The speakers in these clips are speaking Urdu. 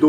2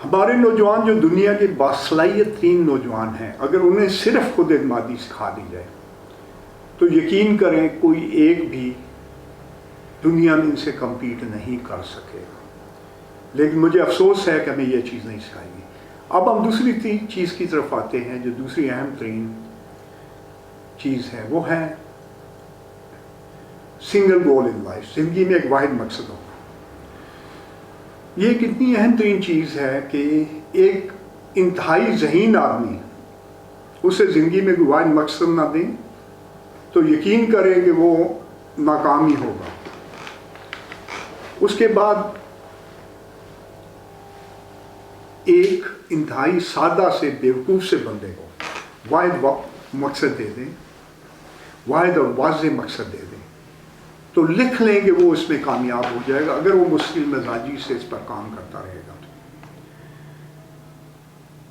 ہمارے نوجوان جو دنیا کے باصلاحیت ترین نوجوان ہیں، اگر انہیں صرف خود اعتمادی سکھا دی جائے تو یقین کریں کوئی ایک بھی دنیا میں ان سے کمپیٹ نہیں کر سکے گا. لیکن مجھے افسوس ہے کہ ہمیں یہ چیز نہیں سکھائی گئی. اب ہم دوسری چیز کی طرف آتے ہیں، جو دوسری اہم ترین چیز ہے، وہ ہے سنگل گول ان لائف. زندگی میں ایک واحد مقصد ہوگا. یہ ایک اتنی اہم ترین چیز ہے کہ ایک انتہائی ذہین آدمی اسے زندگی میں کوئی واحد مقصد نہ دیں تو یقین کرے کہ وہ ناکام ہی ہوگا. اس کے بعد ایک انتہائی سادہ سے بیوقوف سے بندے کو واحد مقصد دے دیں، واحد اور واضح مقصد دے دیں، تو لکھ لیں کہ وہ اس میں کامیاب ہو جائے گا اگر وہ مشکل مزاجی سے اس پر کام کرتا رہے گا.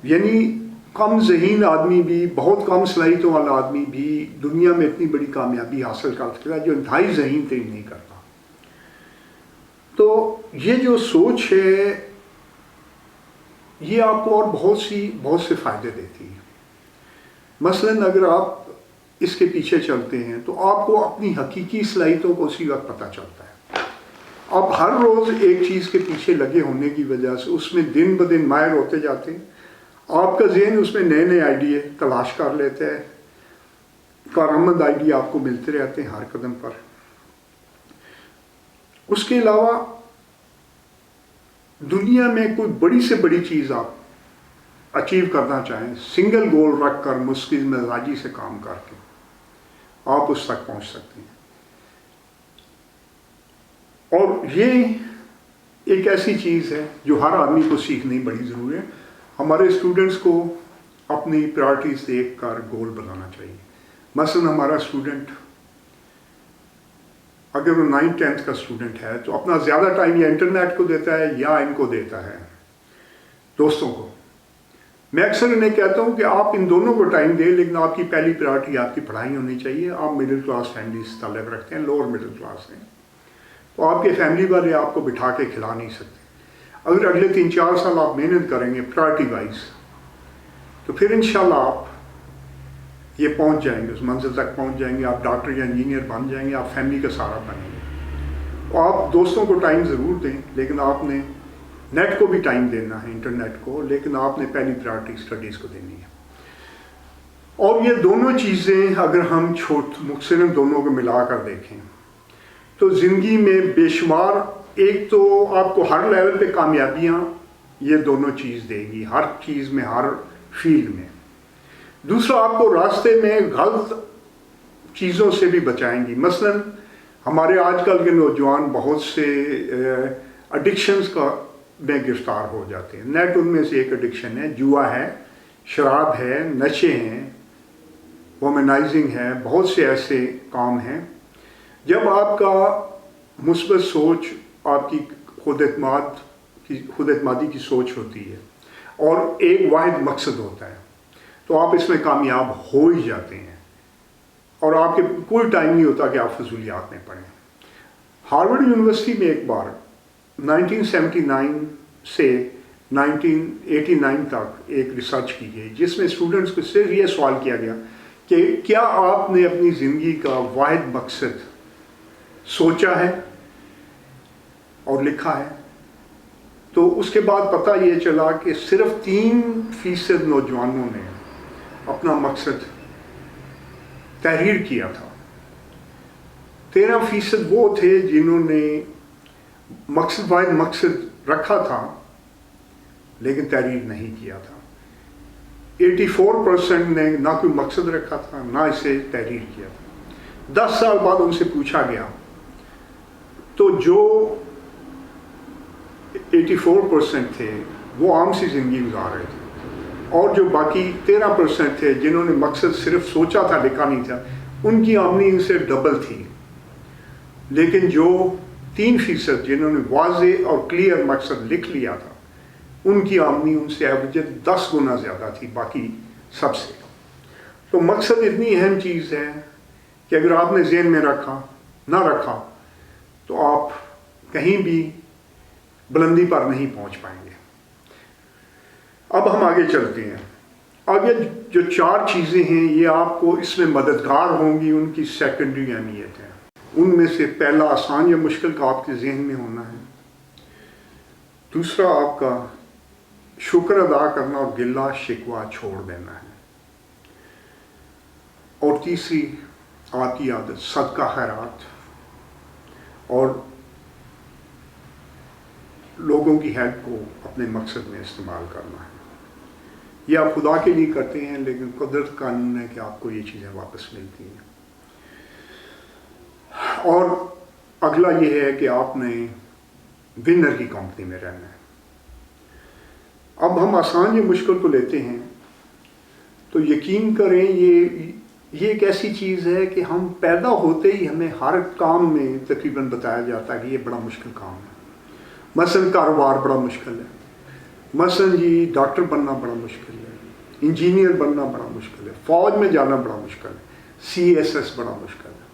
یعنی کم ذہین آدمی بھی، بہت کم صلاحیتوں والا آدمی بھی دنیا میں اتنی بڑی کامیابی حاصل کر سکتا ہے جو انتہائی ذہین ترین نہیں کرتا. تو یہ جو سوچ ہے یہ آپ کو اور بہت سے فائدے دیتی ہے. مثلاً اگر آپ اس کے پیچھے چلتے ہیں تو آپ کو اپنی حقیقی صلاحیتوں کو اسی وقت پتہ چلتا ہے. آپ ہر روز ایک چیز کے پیچھے لگے ہونے کی وجہ سے اس میں دن بدن ماہر ہوتے جاتے ہیں. آپ کا ذہن اس میں نئے نئے آئیڈیا تلاش کر لیتا ہے، کارآمد آئیڈیا آپ کو ملتے رہتے ہیں ہر قدم پر. اس کے علاوہ دنیا میں کوئی بڑی سے بڑی چیز آپ اچیو کرنا چاہیں، سنگل گول رکھ کر مشکل مزاجی سے کام کر کے آپ اس تک پہنچ سکتے ہیں. اور یہ ایک ایسی چیز ہے جو ہر آدمی کو سیکھنی بڑی ضروری ہے. ہمارے اسٹوڈنٹس کو اپنی پرائرٹیز دیکھ کر گول بنانا چاہیے. مثلاً ہمارا اسٹوڈنٹ اگر وہ 9th 10th کا اسٹوڈنٹ ہے تو اپنا زیادہ ٹائم یا انٹرنیٹ کو دیتا ہے یا ان کو دیتا ہے دوستوں کو. میں اکثر انہیں کہتا ہوں کہ آپ ان دونوں کو ٹائم دیں، لیکن آپ کی پہلی پرائرٹی آپ کی پڑھائی ہونی چاہیے. آپ مڈل کلاس فیملی سے تعلق رکھتے ہیں، لوور مڈل کلاس ہیں، تو آپ کے فیملی والے آپ کو بٹھا کے کھلا نہیں سکتے. اگر اگلے 3-4 سال آپ محنت کریں گے پرائرٹی وائز تو پھر انشاءاللہ آپ یہ پہنچ جائیں گے، اس منزل تک پہنچ جائیں گے. آپ ڈاکٹر یا انجینئر بن جائیں گے، آپ فیملی کا سہارا بنیں گے. آپ دوستوں کو ٹائم ضرور دیں، لیکن آپ نے نیٹ کو بھی ٹائم دینا ہے، انٹرنیٹ کو، لیکن آپ نے پہلی پرائرٹی اسٹڈیز کو دینی ہے. اور یہ دونوں چیزیں اگر ہم مختصراً دونوں کو ملا کر دیکھیں تو زندگی میں بے شمار، ایک تو آپ کو ہر لیول پہ کامیابیاں یہ دونوں چیز دے گی، ہر چیز میں، ہر فیلڈ میں. دوسرا آپ کو راستے میں غلط چیزوں سے بھی بچائیں گی. مثلاً ہمارے آج کل کے نوجوان بہت سے ایڈکشنز کا میں گرفتار ہو جاتے ہیں. نیٹ ان میں سے ایک ایڈکشن ہے، جوا ہے، شراب ہے، نشے ہیں، وومنائزنگ ہے، بہت سے ایسے کام ہیں. جب آپ کا مثبت سوچ، آپ کی خود اعتمادی کی سوچ ہوتی ہے اور ایک واحد مقصد ہوتا ہے تو آپ اس میں کامیاب ہو ہی جاتے ہیں اور آپ کے کوئی ٹائم نہیں ہوتا کہ آپ فضولیات میں پڑھیں. ہارورڈ یونیورسٹی میں ایک بار 1979 سے 1989 تک ایک ریسرچ کی گئی جس میں اسٹوڈنٹس کو صرف یہ سوال کیا گیا کہ کیا آپ نے اپنی زندگی کا واحد مقصد سوچا ہے اور لکھا ہے. تو اس کے بعد پتہ یہ چلا کہ صرف 3% نوجوانوں نے اپنا مقصد تحریر کیا تھا. 13% وہ تھے جنہوں نے واحد مقصد رکھا تھا لیکن تحریر نہیں کیا تھا. 84% نے نہ کوئی مقصد رکھا تھا نہ اسے تحریر کیا تھا. 10 سال بعد ان سے پوچھا گیا تو جو 84% تھے وہ عام سی زندگی گزار رہے تھے اور جو باقی 13% تھے جنہوں نے مقصد صرف سوچا تھا لکھا نہیں تھا ان کی آمدنی ان سے ڈبل تھی. لیکن جو 3% جنہوں نے واضح اور کلیئر مقصد لکھ لیا تھا ان کی آمدنی ان سے ایوریج 10 گنا زیادہ تھی باقی سب سے. تو مقصد اتنی اہم چیز ہے کہ اگر آپ نے ذہن میں نہ رکھا تو آپ کہیں بھی بلندی پر نہیں پہنچ پائیں گے. اب ہم آگے چلتے ہیں. آگے جو 4 چیزیں ہیں یہ آپ کو اس میں مددگار ہوں گی، ان کی سیکنڈری اہمیت ہے. ان میں سے پہلا آسان یا مشکل کا آپ کے ذہن میں ہونا ہے. دوسرا آپ کا شکر ادا کرنا اور گلہ شکوہ چھوڑ دینا ہے. اور تیسری آپ کی عادت صدقہ خیرات اور لوگوں کی ہیلپ کو اپنے مقصد میں استعمال کرنا ہے. یہ آپ خدا کے لیے کرتے ہیں، لیکن قدرت قانون ہے کہ آپ کو یہ چیزیں واپس ملتی ہیں. اور اگلا یہ ہے کہ آپ نے ونر کی کمپنی میں رہنا ہے. اب ہم آسان یا مشکل کو لیتے ہیں تو یقین کریں یہ ایک ایسی چیز ہے کہ ہم پیدا ہوتے ہی ہمیں ہر کام میں تقریباً بتایا جاتا ہے کہ یہ بڑا مشکل کام ہے. مثلاً کاروبار بڑا مشکل ہے، مثلاً جی ڈاکٹر بننا بڑا مشکل ہے، انجینئر بننا بڑا مشکل ہے، فوج میں جانا بڑا مشکل ہے، CSS بڑا مشکل ہے.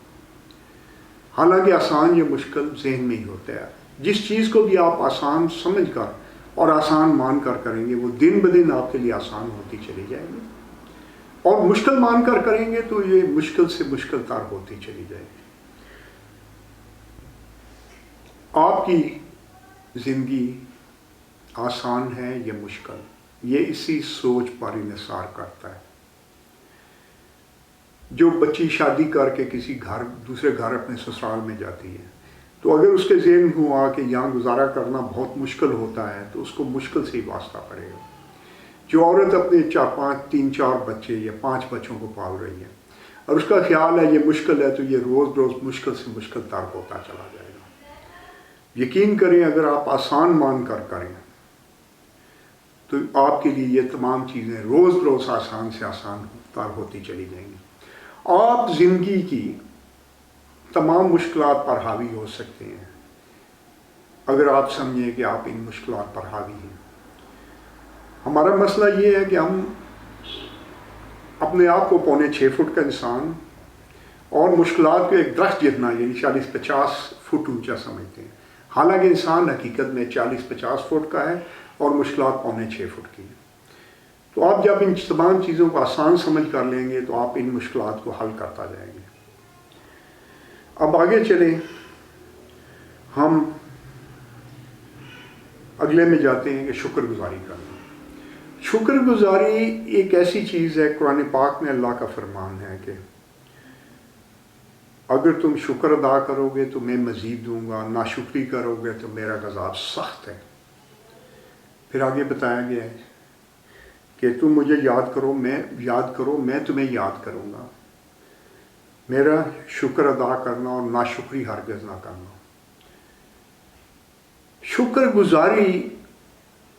حالانکہ آسان یا مشکل ذہن میں ہی ہوتا ہے. جس چیز کو بھی آپ آسان سمجھ کر اور آسان مان کر کریں گے وہ دن بدن آپ کے لیے آسان ہوتی چلی جائے گی، اور مشکل مان کر کریں گے تو یہ مشکل سے مشکل تر ہوتی چلی جائے گی. آپ کی زندگی آسان ہے یا مشکل، یہ اسی سوچ پر انحصار کرتا ہے. جو بچی شادی کر کے کسی دوسرے گھر اپنے سسرال میں جاتی ہے تو اگر اس کے ذہن ہوا کہ یہاں گزارا کرنا بہت مشکل ہوتا ہے تو اس کو مشکل سے ہی واسطہ پڑے گا. جو عورت اپنے 3-4 بچے یا 5 بچوں کو پال رہی ہے اور اس کا خیال ہے یہ مشکل ہے، تو یہ روز روز مشکل سے مشکل تر ہوتا چلا جائے گا. یقین کریں اگر آپ آسان مان کر کریں تو آپ کے لیے یہ تمام چیزیں روز روز آسان سے آسان تر ہوتی چلی جائیں گی. آپ زندگی کی تمام مشکلات پر حاوی ہو سکتے ہیں اگر آپ سمجھیں کہ آپ ان مشکلات پر حاوی ہیں. ہمارا مسئلہ یہ ہے کہ ہم اپنے آپ کو 6.25 فٹ کا انسان اور مشکلات کو ایک درخت جتنا یعنی 40-50 فٹ اونچا سمجھتے ہیں. حالانکہ انسان حقیقت میں 40-50 فٹ کا ہے اور مشکلات 6.25 فٹ کی ہیں. تو آپ جب ان تمام چیزوں کو آسان سمجھ کر لیں گے تو آپ ان مشکلات کو حل کرتا جائیں گے. اب آگے چلیں، ہم اگلے میں جاتے ہیں کہ شکر گزاری کرنا. شکر گزاری ایک ایسی چیز ہے، قرآن پاک میں اللہ کا فرمان ہے کہ اگر تم شکر ادا کرو گے تو میں مزید دوں گا، ناشکری کرو گے تو میرا عذاب سخت ہے. پھر آگے بتایا گیا ہے کہ تم مجھے یاد کرو میں تمہیں یاد کروں گا. میرا شکر ادا کرنا اور ناشکری ہرگز نہ کرنا. شکر گزاری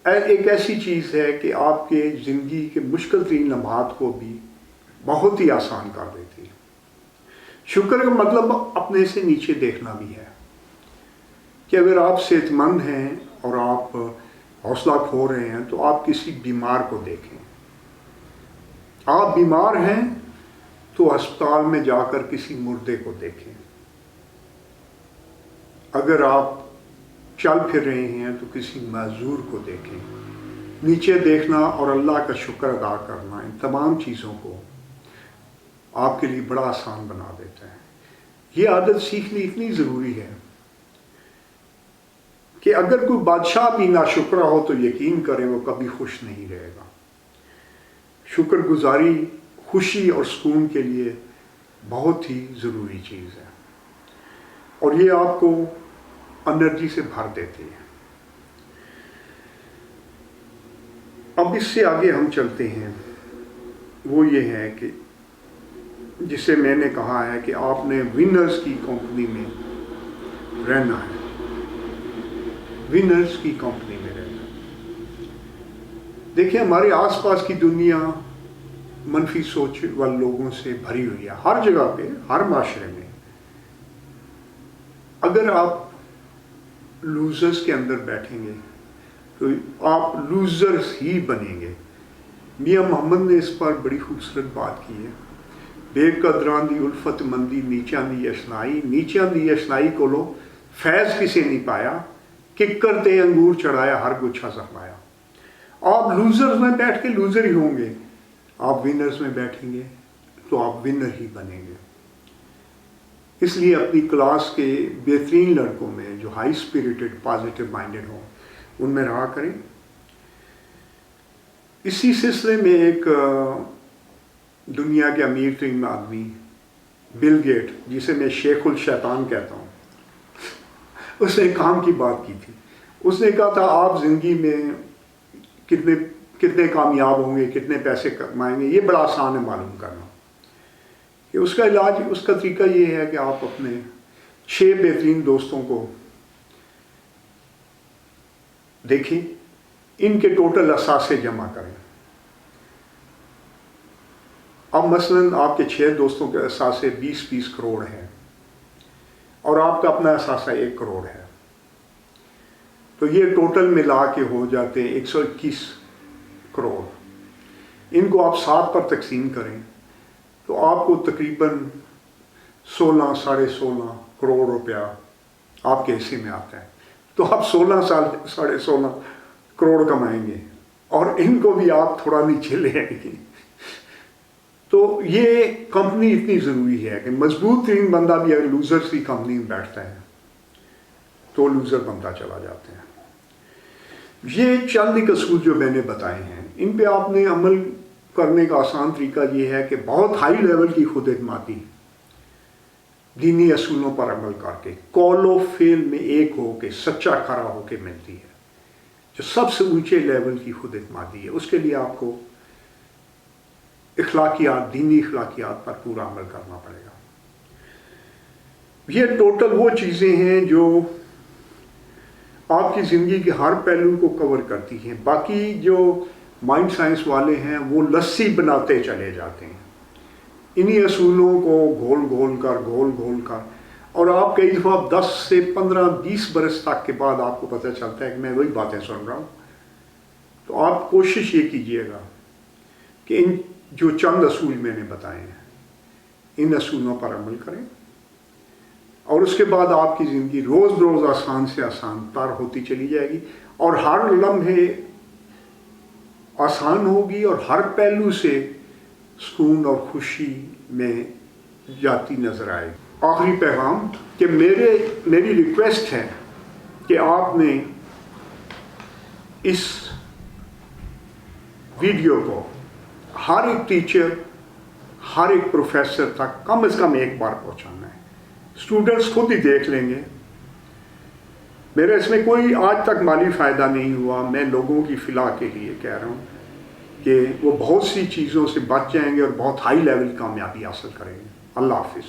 ایک ایسی چیز ہے کہ آپ کے زندگی کے مشکل ترین لمحات کو بھی بہت ہی آسان کر دیتی ہے. شکر کا مطلب اپنے سے نیچے دیکھنا بھی ہے کہ اگر آپ صحت مند ہیں اور آپ حوصلہ کھو رہے ہیں تو آپ کسی بیمار کو دیکھیں. آپ بیمار ہیں تو ہسپتال میں جا کر کسی مردے کو دیکھیں. اگر آپ چل پھر رہے ہیں تو کسی معذور کو دیکھیں. نیچے دیکھنا اور اللہ کا شکر ادا کرنا ان تمام چیزوں کو آپ کے لیے بڑا آسان بنا دیتا ہے. یہ عادت سیکھنی اتنی ضروری ہے کہ اگر کوئی بادشاہ بھی ناشکرا ہو تو یقین کریں وہ کبھی خوش نہیں رہے گا. شکر گزاری خوشی اور سکون کے لیے بہت ہی ضروری چیز ہے اور یہ آپ کو انرجی سے بھر دیتی ہے. اب اس سے آگے ہم چلتے ہیں، وہ یہ ہے کہ جسے میں نے کہا ہے کہ آپ نے ونرز کی کمپنی میں رہنا ہے. ونرز کی کمپنی میں رہنا ہے. دیکھیں ہمارے آس پاس کی دنیا منفی سوچ والے لوگوں سے بھری ہوئی ہے، ہر جگہ پہ، ہر معاشرے میں. اگر آپ لوزرز کے اندر بیٹھیں گے تو آپ لوزرز ہی بنیں گے. میاں محمد نے اس پر بڑی خوبصورت بات کی ہے. بے قدران دی الفت مندی نیچاں دی اشنائی کو لو فیض کسے نہیں پایا، ککر تے انگور چڑھایا ہر گچھا زخمایا. آپ لوزرز میں بیٹھ کے لوزر ہی ہوں گے، آپ ونرز میں بیٹھیں گے تو آپ ونر ہی بنیں گے۔ اس لیے اپنی کلاس کے بہترین لڑکوں میں جو ہائی اسپرٹڈ پازیٹیو مائنڈڈ ہوں ان میں رہا کریں۔ اسی سلسلے میں ایک دنیا کے امیر ترین آدمی بل گیٹ، جسے میں شیخ الشیطان کہتا ہوں، اس نے ایک کام کی بات کی تھی۔ اس نے کہا تھا آپ زندگی میں کتنے کامیاب ہوں گے، کتنے پیسے کمائیں گے، یہ بڑا آسان ہے معلوم کرنا۔ کہ اس کا علاج، اس کا طریقہ یہ ہے کہ آپ اپنے 6 بہترین دوستوں کو دیکھیں، ان کے ٹوٹل اثاثے جمع کریں۔ اب مثلاً آپ کے 6 دوستوں کے اثاثے 20 کروڑ ہیں اور آپ کا اپنا اثاثہ 1 کروڑ ہے، تو یہ ٹوٹل ملا کے ہو جاتے ہیں 121 کروڑ۔ ان کو آپ 7 پر تقسیم کریں تو آپ کو تقریباً 16 کروڑ روپیہ آپ کے حصے میں آتا ہے۔ تو آپ 16 کروڑ کمائیں گے اور ان کو بھی آپ تھوڑا نیچے لے آئیں گے۔ تو یہ کمپنی اتنی ضروری ہے کہ مضبوط ترین بندہ بھی اگر لوزرز کی کمپنی میں بیٹھتا ہے تو لوزر بنتا چلا جاتا ہے۔ یہ چند ایک اصول جو میں نے بتائے ہیں، ان پہ آپ نے عمل کرنے کا آسان طریقہ یہ ہے کہ بہت ہائی لیول کی خود اعتمادی دینی اصولوں پر عمل کر کے قول و فعل میں ایک ہو کے سچا کھڑا ہو کے ملتی ہے۔ جو سب سے اونچے لیول کی خود اعتمادی ہے، اس کے لیے آپ کو اخلاقیات، دینی اخلاقیات پر پورا عمل کرنا پڑے گا۔ یہ ٹوٹل وہ چیزیں ہیں جو آپ کی زندگی کے ہر پہلو کو کور کرتی ہیں۔ باقی جو مائنڈ سائنس والے ہیں وہ لسی بناتے چلے جاتے ہیں انہی اصولوں کو گول گول کر، اور آپ کئی دفعہ 10 سے 15-20 برس تک کے بعد آپ کو پتہ چلتا ہے کہ میں وہی باتیں سن رہا ہوں۔ تو آپ کوشش یہ کیجئے گا کہ ان جو چند اصول میں نے بتائے ہیں ان اصولوں پر عمل کریں، اور اس کے بعد آپ کی زندگی روز بروز آسان سے آسان تر ہوتی چلی جائے گی، اور ہر لمحے آسان ہوگی اور ہر پہلو سے سکون اور خوشی میں جاتی نظر آئے گی۔ آخری پیغام کہ میری ریکویسٹ ہے کہ آپ نے اس ویڈیو کو ہر ایک ٹیچر، ہر ایک پروفیسر تک کم از کم ایک بار پہنچانا ہے۔ اسٹوڈنٹس خود ہی دیکھ لیں گے۔ میرا اس میں کوئی آج تک مالی فائدہ نہیں ہوا، میں لوگوں کی فلاح کے لیے کہہ رہا ہوں کہ وہ بہت سی چیزوں سے بچ جائیں گے اور بہت ہائی لیول کامیابی حاصل کریں گے۔ اللہ حافظ۔